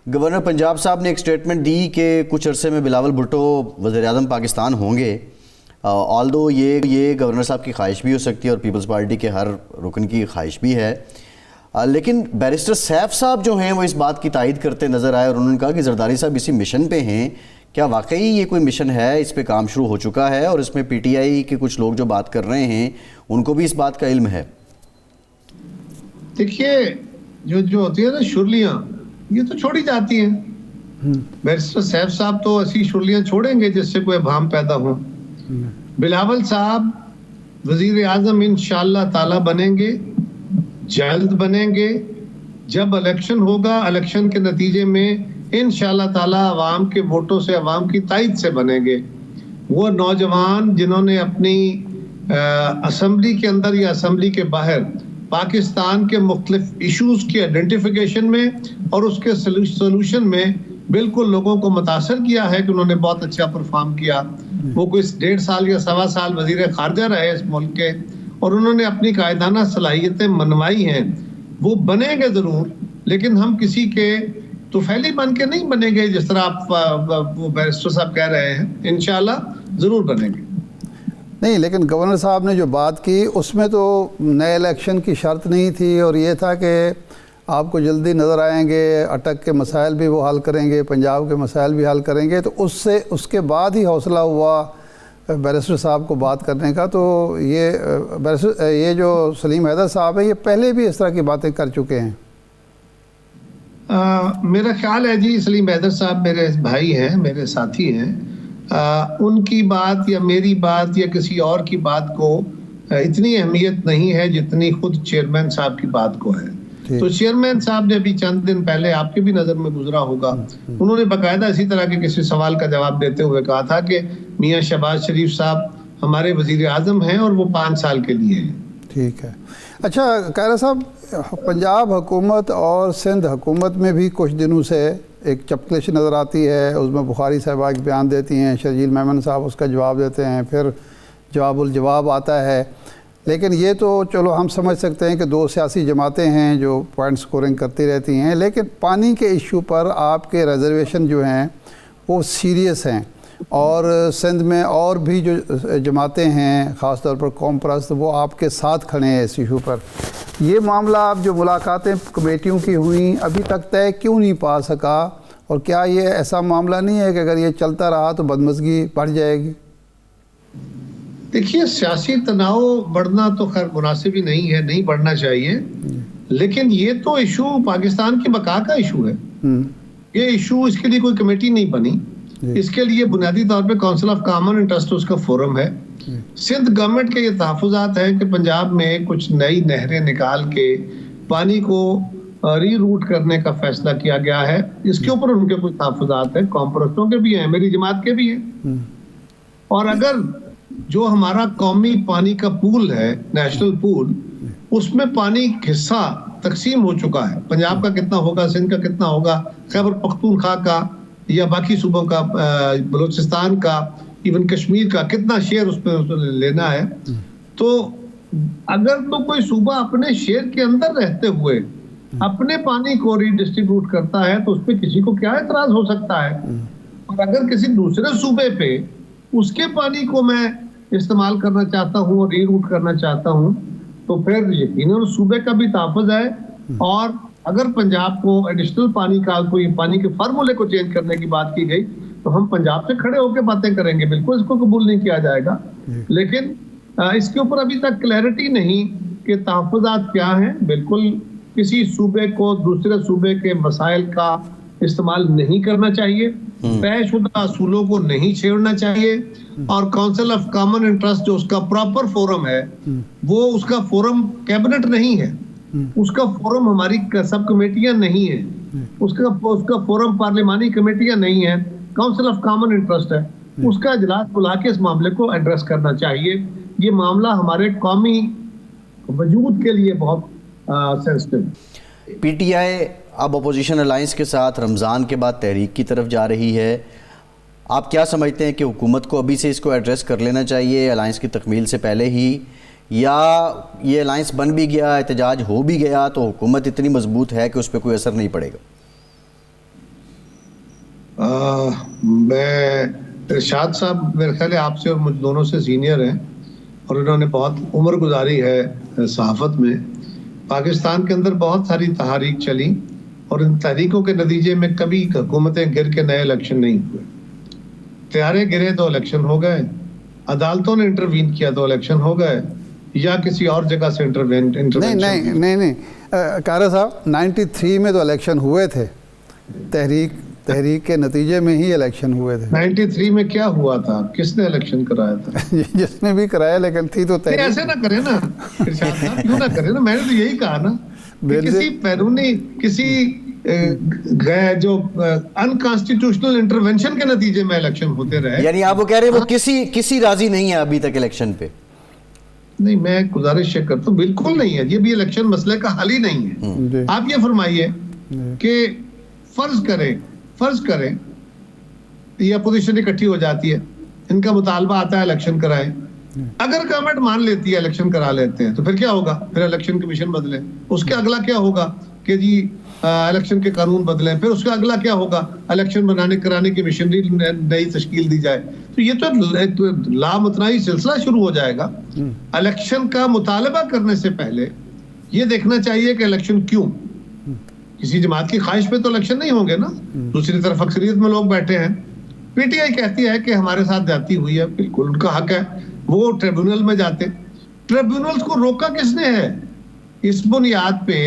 Governor Punjab साहब ने एक स्टेटमेंट दी कि कुछ अरसे में बिलावल भुट्टो वज़ीर-ए-आज़म पाकिस्तान होंगे। ऑल्दो ये गवर्नर साहब की ख्वाहिश भी हो सकती है और पीपल्स पार्टी के हर रुकन की ख्वाहिश भी है, लेकिन बैरिस्टर सैफ साहब जो हैं वो इस बात की तायद करते नज़र आए और उन्होंने कहा कि जरदारी साहब इसी मिशन पे हैं। क्या वाकई ये कोई मिशन है, इस पे काम शुरू हो चुका है और इसमें पीटीआई के कुछ लोग जो बात कर रहे हैं उनको भी इस बात का इल्म है? देखिए, जो होती है ना शुरलियाँ, ये तो छोड़ी जाती हैं। बैरिस्टर सैफ साहब तो ऐसी शुरलियाँ छोड़ेंगे जिससे कोई अभाम पैदा हो। बिलावल साहब वजीर आजम इंशाअल्लाह ताला बनेंगे, जल्द बनेंगे। जब इलेक्शन होगा, इलेक्शन के नतीजे में इंशाअल्लाह ताला अवाम के वोटों से, अवाम की तायद से बनेंगे। वो नौजवान जिन्होंने अपनी असम्बली के अंदर या असम्बली के बाहर पाकिस्तान के मुख्तलिफ इशूज़ की आइडेंटिफिकेशन में और उसके सोल्यूशन में बिल्कुल लोगों को मुतासर किया है कि उन्होंने बहुत अच्छा परफॉर्म किया। वो कोई 1.5 साल या 1.25 साल वजीर खारजा रहे इस मुल्क के और उन्होंने अपनी कायदाना सलाहियतें मनवाई हैं। वो बनेंगे ज़रूर, लेकिन हम किसी के तुफैली बन के नहीं बनेंगे जिस तरह आप वो बैरिस्टर साहब कह रहे हैं। इंशाअल्लाह ज़रूर बनेंगे। नहीं, लेकिन गवर्नर साहब ने जो बात की उसमें तो नए इलेक्शन की शर्त नहीं थी और ये था कि आपको जल्दी नज़र आएंगे, अटक के मसाइल भी वो हल करेंगे, पंजाब के मसाइल भी हल करेंगे। तो उसके बाद ही हौसला हुआ बैरिस्टर साहब को बात करने का। तो ये जो सलीम हैदर साहब है, ये पहले भी इस तरह की बातें कर चुके हैं। मेरा ख्याल है जी, सलीम हैदर साहब मेरे भाई हैं, मेरे साथी हैं। उनकी बात या मेरी बात या किसी और की बात को इतनी अहमियत नहीं है जितनी खुद चेयरमैन साहब की बात को है। तो चेयरमैन साहब ने अभी चंद दिन पहले, आपके भी नज़र में गुजरा होगा, उन्होंने बाकायदा इसी तरह के किसी सवाल का जवाब देते हुए कहा था कि मियां शहबाज शरीफ साहब हमारे वजीर आज़म हैं और वो 5 साल के लिए हैं। ठीक है। अच्छा कायरा साहब, पंजाब हुकूमत और सिंध हुकूमत में भी कुछ दिनों से एक चपकलिश नज़र आती है। उसमें बुखारी साहबा एक बयान देती हैं, शर्जील मेमन साहब उसका जवाब देते हैं, फिर जवाबुल जवाब आता है। लेकिन ये तो चलो हम समझ सकते हैं कि दो सियासी जमातें हैं जो पॉइंट स्कोरिंग करती रहती हैं, लेकिन पानी के इशू पर आपके रिजर्वेशन जो हैं वो सीरियस हैं और सिंध में और भी जो जमातें हैं ख़ास तौर पर कौम परस्त, वो आपके साथ खड़े हैं इस इशू पर। ये मामला आप जो मुलाकातें कमेटियों की हुई अभी तक तय क्यों नहीं पा सका, और क्या ये ऐसा मामला नहीं है कि अगर ये चलता रहा तो बदमज़गी बढ़ जाएगी? देखिए, सियासी तनाव बढ़ना तो खैर मुनासिब ही नहीं है, नहीं बढ़ना चाहिए, लेकिन ये तो इशू पाकिस्तान की बका का इशू है। ये इशू, इसके लिए कोई कमेटी नहीं बनी। इसके लिए बुनियादी तौर पे काउंसिल ऑफ कॉमन इंटरेस्ट उसका फोरम है। सिंध गवर्नमेंट के ये तहफ़्फ़ुज़ात हैं कि पंजाब में कुछ नई नहरें निकाल के पानी को रीरूट करने का फैसला किया गया है। इसके ऊपर उनके कुछ तहफ़्फ़ुज़ात हैं, कौम परस्तों के भी हैं, मेरी जमात के भी हैं। और अगर जो हमारा कौमी पानी का पूल है, नेशनल पूल, उसमें पानी हिस्सा तकसीम हो चुका है। पंजाब का कितना होगा, सिंध का कितना होगा, खैबर पख्तूनख्वा का या बाकी सूबों का, बलूचिस्तान का, इवन कश्मीर का कितना शेयर उसमें लेना है। तो अगर तो कोई सूबा अपने शेयर के अंदर रहते हुए अपने पानी को रीडिस्ट्रीब्यूट करता है तो उस पर किसी को क्या एतराज हो सकता है। और अगर किसी दूसरे सूबे पे उसके पानी को मैं इस्तेमाल करना चाहता हूँ और रीरूट करना चाहता हूँ तो फिर यकीनन उस सूबे का भी तहफ़्फ़ुज़ है। और अगर पंजाब को एडिशनल पानी का, कोई पानी के फार्मूले को चेंज करने की बात की गई तो हम पंजाब से खड़े होकर बातें करेंगे, बिल्कुल इसको कबूल नहीं किया जाएगा। लेकिन इसके ऊपर अभी तक क्लैरिटी नहीं कि तहफ़्फ़ुज़ात क्या हैं। बिल्कुल किसी सूबे को दूसरे सूबे के मसाइल का इस्तेमाल नहीं करना चाहिए, तयशुदा असूलों को नहीं छेड़ना चाहिए। और काउंसिल ऑफ कॉमन इंटरेस्ट जो उसका प्रॉपर फोरम है, वो उसका फोरम कैबिनेट नहीं है, उसका फोरम हमारी सब कमेटियां नहीं है, उसका फोरम पार्लिमानी कमेटियां नहीं है, काउंसिल ऑफ कॉमन इंटरेस्ट है। उसका इजलास बुला के इस मामले को एड्रेस करना चाहिए। ये मामला हमारे कौमी वजूद के लिए बहुत सेंसिटिव। पीटीआई अब अपोजिशन अलायंस के साथ रमज़ान के बाद तहरीक की तरफ जा रही है। आप क्या समझते हैं कि हुकूमत को अभी से इसको एड्रेस कर लेना चाहिए अलायंस की तकमील से पहले ही, या ये अलायंस बन भी गया, एहतजाज हो भी गया तो हुकूमत इतनी मजबूत है कि उस पर कोई असर नहीं पड़ेगा? मैं इरशाद साहब मेरे ख्याल है आपसे और मुझ दोनों से सीनियर हैं और इन्होंने बहुत उम्र गुजारी है सहाफत में। पाकिस्तान के अंदर बहुत सारी तहरीक चली और इन तहरीकों के नतीजे में कभी हुकूमतें गिर के नए इलेक्शन नहीं हुए। तैयारे गिरे तो इलेक्शन हो गए, अदालतों ने इंटरवीन किया तो इलेक्शन हो गए, या किसी और जगह से नहीं कारा साहब 93 में तो इलेक्शन हुए थे, तहरीक के नतीजे में ही इलेक्शन हुए थे। 93 में क्या हुआ था, किसने इलेक्शन कराया था? जिसने भी कराया, लेकिन थी तो तहरीक। ऐसे ना करे ना क्यों ना करे ना, मैंने तो यही कहा ना कि किसी बैरूनी किसी जो अनकॉन्स्टिट्यूशनल इंटरवेंशन के नतीजे में इलेक्शन होते रहे। यानी आप वो कह रहे हैं वो किसी राजी नहीं है अभी तक इलेक्शन पे? नहीं, मैं गुजारिश करता हूँ, बिल्कुल नहीं है, ये भी इलेक्शन मसले का हल ही नहीं है। आप ये फरमाइए कि फर्ज करें ये अपोजिशन इकट्ठी हो जाती है, इनका मुतालबा आता है इलेक्शन कराएं, अगर गवर्नमेंट मान लेती है इलेक्शन करा लेते हैं तो फिर क्या होगा? फिर इलेक्शन कमीशन बदले, उसके अगला क्या होगा कि जी इलेक्शन के कानून बदलें, फिर उसका अगला क्या होगा? इलेक्शन बनाने कराने की मशीनरी नई तश्कील दी जाए। तो ये तो लामतनाही सिलसिला शुरू हो जाएगा। इलेक्शन का मुतालबा करने से पहले ये देखना चाहिए कि इलेक्शन क्यों, किसी जमात की ख्वाहिश पे तो इलेक्शन नहीं होंगे ना। दूसरी तरफ अक्सरियत में लोग बैठे हैं, पीटीआई कहती है कि हमारे साथ जाती हुई है, बिल्कुल उनका हक है, वो ट्रिब्यूनल में जाते। ट्रिब्यूनल्स को रोका किसने है? इस बुनियाद पे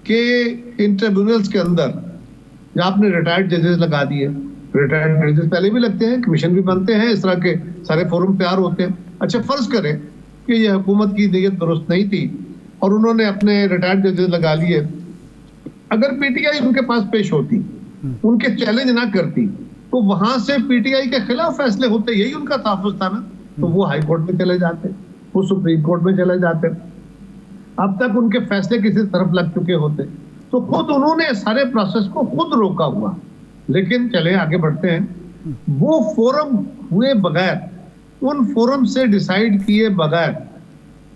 कि इन ट्रिब्यूनल्स के अंदर आपने रिटायर्ड जजेस लगा दिए। रिटायर्ड जजेस पहले भी लगते हैं, कमीशन भी बनते हैं, इस तरह के सारे फोरम तैयार होते हैं। अच्छा, फर्ज करें कि ये हुकूमत की नीयत दुरुस्त नहीं थी और उन्होंने अपने रिटायर्ड जजेस लगा लिए, अगर पीटीआई उनके पास पेश होती, उनके चैलेंज ना करती, तो वहां से पीटीआई के खिलाफ फैसले होते, यही उनका तहफ़्फ़ुज़ था ना, तो वो हाई कोर्ट में चले जाते, वो सुप्रीम कोर्ट में चले जाते, अब तक उनके फैसले किसी तरफ लग चुके होते। तो खुद उन्होंने सारे प्रोसेस को खुद रोका हुआ। लेकिन चले आगे बढ़ते हैं, वो फोरम हुए बगैर, उन फोरम से डिसाइड किए बगैर,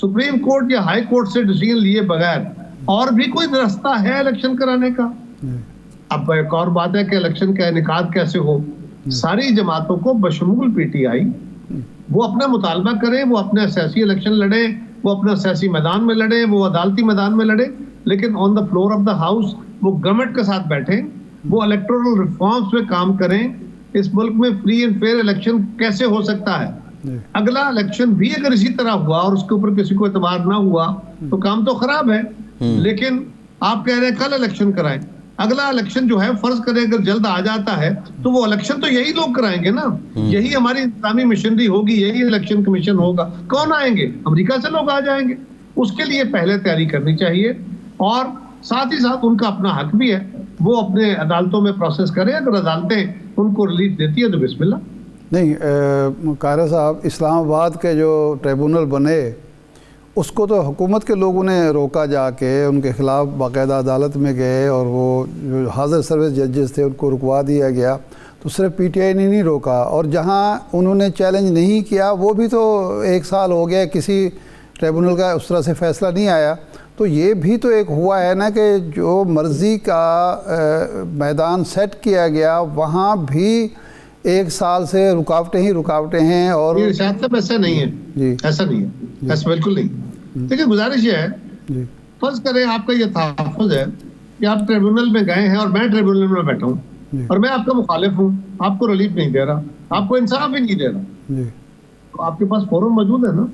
सुप्रीम कोर्ट या हाई कोर्ट से डिसीजन लिए बगैर और भी कोई रास्ता है इलेक्शन कराने का? अब एक और बात है कि इलेक्शन का इनेकाद कैसे हो। सारी जमातों को बशमूल पीटीआई वो अपना मुतालबा करें, वो अपने सियासी इलेक्शन लड़े, वो अपना सियासी मैदान में लड़े, वो अदालती मैदान में लड़े, लेकिन on the floor of the house वो गवर्नमेंट के साथ बैठे, वो इलेक्टोरल रिफॉर्म्स पे काम करें। इस मुल्क में फ्री एंड फेयर इलेक्शन कैसे हो सकता है? अगला इलेक्शन भी अगर इसी तरह हुआ और उसके ऊपर किसी को एतबार ना हुआ तो काम तो खराब है। लेकिन आप कह रहे हैं कल इलेक्शन कराएं, अगला इलेक्शन जो है फर्ज करें अगर जल्द आ जाता है तो वो इलेक्शन तो यही लोग कराएंगे ना, यही हमारी इंतजामी मशीनरी होगी, यही इलेक्शन कमीशन होगा। कौन आएंगे? अमेरिका से लोग आ जाएंगे। उसके लिए पहले तैयारी करनी चाहिए और साथ ही साथ उनका अपना हक भी है, वो अपने अदालतों में प्रोसेस करें, अगर अदालतें उनको रिलीफ देती है तो बिस्मिल्लाह। नहीं कारा साहब, इस्लामाबाद के जो ट्रिब्यूनल बने उसको तो हुकूमत के लोगों ने रोका, जाके उनके ख़िलाफ़ बाकायदा अदालत में गए और वो जो हाज़िर सर्विस जजेस थे उनको रुकवा दिया गया। तो सिर्फ पीटीआई ने नहीं रोका, और जहाँ उन्होंने चैलेंज नहीं किया वो भी तो 1 साल हो गया, किसी ट्रिब्यूनल का उस तरह से फ़ैसला नहीं आया। तो ये भी तो एक हुआ है ना कि जो मर्ज़ी का मैदान सेट किया गया वहाँ भी 1 साल से रुकावटें ही रुकावटें हैं। और ऐसा नहीं है जी, ऐसा नहीं है, ऐसा बिल्कुल नहीं। देखिए, गुजारिश ये है, फर्ज करें आपका ये तहफ़्फ़ुज़ है कि आप ट्रिब्यूनल में गए हैं और मैं ट्रिब्यूनल में बैठा हूँ और मैं आपका मुखालिफ हूँ, आपको रिलीफ नहीं दे रहा, आपको इंसाफ ही नहीं दे रहा, तो आपके पास फोरम मौजूद है ना,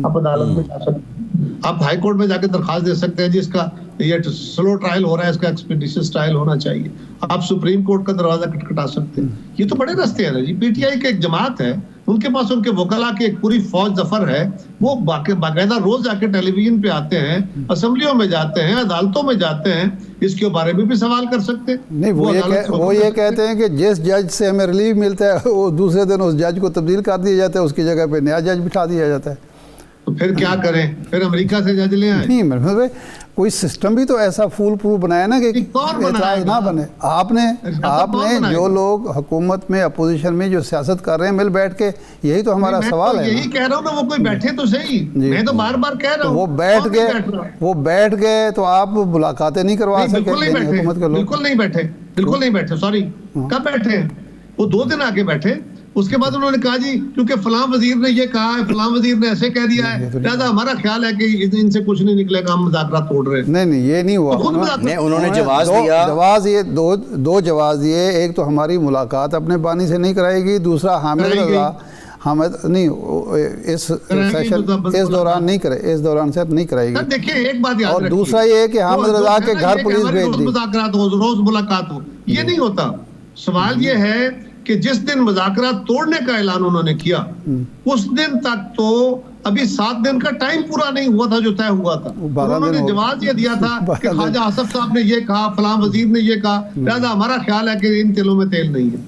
आप अदालत में जा सकते हैं, आप हाई कोर्ट में जाकर दरखास्त दे सकते हैं जिसका ये स्लो ट्रायल हो रहा है, इसका एक्सपीडिशियस ट्रायल होना चाहिए। आप सुप्रीम कोर्ट का दरवाजा खटखटा सकते हैं। ये तो बड़े रास्ते हैं ना जी। पीटीआई की एक जमात है, उनके पास उनके वकला की एक पूरी फौज जफर है, वो बाकायदा रोज जाके टेलीविजन पे आते हैं, असेंबलियों में जाते हैं, अदालतों में जाते हैं, इसके बारे में भी सवाल कर सकते हैं। नहीं, वो ये कहते हैं कि जिस जज से हमें रिलीफ मिलता है वो दूसरे दिन उस जज को तब्दील कर दिया जाता है, उसकी जगह पे नया जज बिठा दिया जाता है। तो फिर क्या करें? फिर अमेरिका से जज ले आए? नहीं, मतलब कोई सिस्टम भी तो ऐसा फूल प्रूफ बनाया ना कि एतराज ना बने। आपने जो लोग हुकूमत में अपोजिशन में जो सियासत कर रहे हैं मिल बैठ के, यही तो हमारा सवाल है। यही कह रहा हूँ ना, वो कोई बैठे तो सही, मैं तो बार बार कह रहा हूँ वो बैठ गए तो आप मुलाकातें नहीं करवा सकते हुकूमत के लोग? बिल्कुल नहीं बैठे। बिल्कुल नहीं बैठे, सॉरी। कब बैठे हैं? वो 2 दिन आके बैठे, उसके बाद उन्होंने कहा जी क्योंकि फलां वजीर ने ये कहा है, फलां वजीर ने ऐसे कह दिया है, लिहाजा हमारा ख्याल है कि इनसे कुछ नहीं निकलेगा, हम मुज़ाकरात तोड़ रहे हैं। नहीं ये नहीं हुआ। तो उन्होंने जवाब दिया, जवाब ये दो जवाब दिए। एक तो हमारी मुलाकात अपने बानी से नहीं कराएगी, दूसरा हामिद रजा हामिद नहीं इस सेशन इस दौरान नहीं करे, इस दौरान से नहीं कराएगी। देखिए एक बात याद और दूसरा ये है कि हामिद रजा के घर पुलिस भेज दी, मुज़ाकरात हो, रोज मुलाकात हो, ये नहीं होता। सवाल ये है कि जिस दिन मुज़ाकरात तोड़ने का ऐलान उन्होंने किया उस दिन तक तो अभी 7 दिन का टाइम पूरा नहीं हुआ था जो तय हुआ था। उन्होंने जवाब ये दिया था कि ख्वाजा आसफ साहब ने ये कहा, फलां वजीर ने ये कहा, लिहाजा हमारा ख्याल है कि इन तिलों में तेल नहीं है।